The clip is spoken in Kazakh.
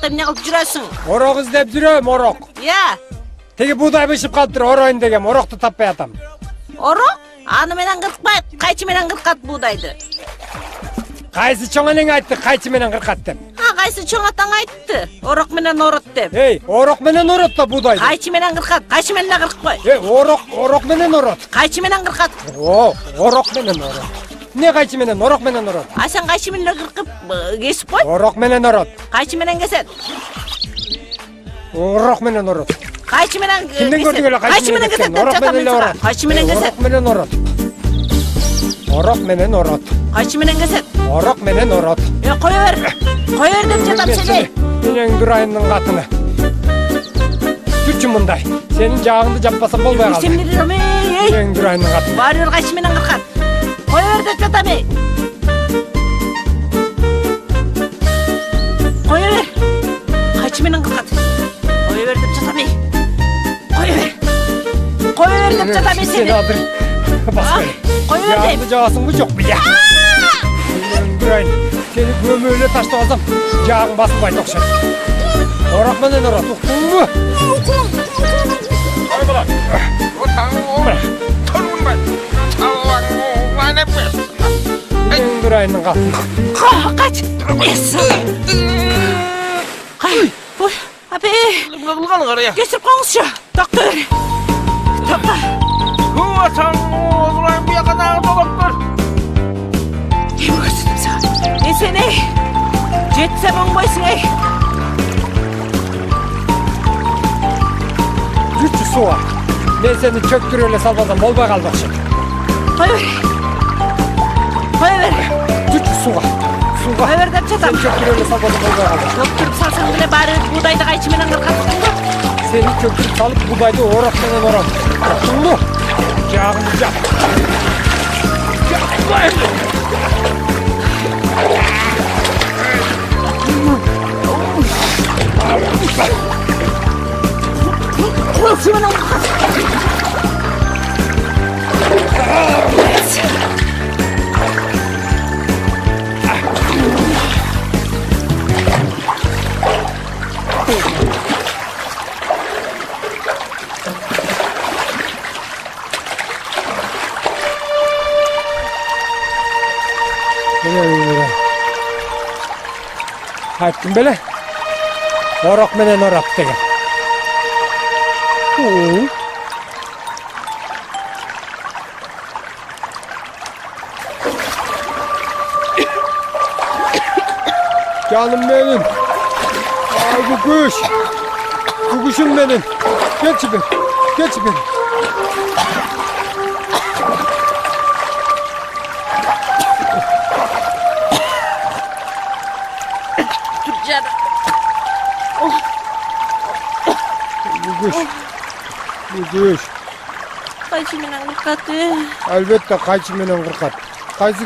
орокто эмне кылып жүрөсүң? Орок издеп жүрөм, орок. Теги буудай бышып калыптыр, ороюн дегем, орокту таппай атам. Орок? Аны менен кыркпайт, кайчы менен кыркат буудайды. Кайсы чоң энең айтты, кайчы менен кыркат деп. Кайсы чоң атаң айтты, орок менен орот деп. Орок менен орот да буудайды. Кайчы менен кыркат, кайчы менен да кыркпай. Орок менен орот. Кайчы менен кыркат. Орок менен орот. Не кайчы менен, орок менен орот. Сен кайчы менен кыркып кесип кой. Орок менен орот. Кайчы менен кесет. Орок менен орот. Кайчы менен кесет. Кимден көрдүң эле кайчы менен кесет деп жатам мен сага. Кайчы менен кесет. Орок менен орот. Орок менен орот. Кайчы менен кесет. Орок менен орот. Кое бер. Кое бер деп жатам сени. Менен Дурайымдын катыны. Түрчү мындай. Сенин жагыңды жаппасам болбой калды. Менен Дурайымдын катыны. Баары бир кайчы менен кыркат. Кое бер деп жатам. Кое бер. Кайчы менен кыркат. Кое бер деп жатам. Кое бер. Кое бер деп жатам сени. Кое бер дейм. Жагыңды жабасыңбы жокпу? Менен Дурайым. Seni gömüyle taşlamazsam yağın basılmaydı okşar. Orak menen orak, uktun mu? Ay bala, o tanrım, tanrım ben. Allah'ım, var ne yapıyorsun? Menin Duray'ın kapını. Kaç! Abi! Kılgan karıya. Geçirip konuş ya, doktor. Doktor. Hıva tanrım, Duray'ın bir yakana doktor. Ne bu gösterdim sana? Ne seni? Jetsem oңбойсуң ey. Жүрчү суга. Мен сени чөктүрүп эле салбасам болбой калды окшойт. Кое бер. Кое бер. Жүрчү суга. Кое бер деп жатам. Сени чөктүрүп эле салбасам болбой калды. Чөктүрүп салсаң деле баары буудайды кайчы менен кыркаттың го? Сени чөктүрүп салып буудайды орок менен ором. Уктуңбу? Жагыңды жап. Kılıçı menен kırkat. Ayttım bele. Orok menen orap деген. Canım benim. Ay bu kuş. Bu kuşum benim. Geç bir. Geç bir. Bu kuş. Bu kuş. Kayçı menен kırkat. Elbette kayçı menen kırkat. Kaysı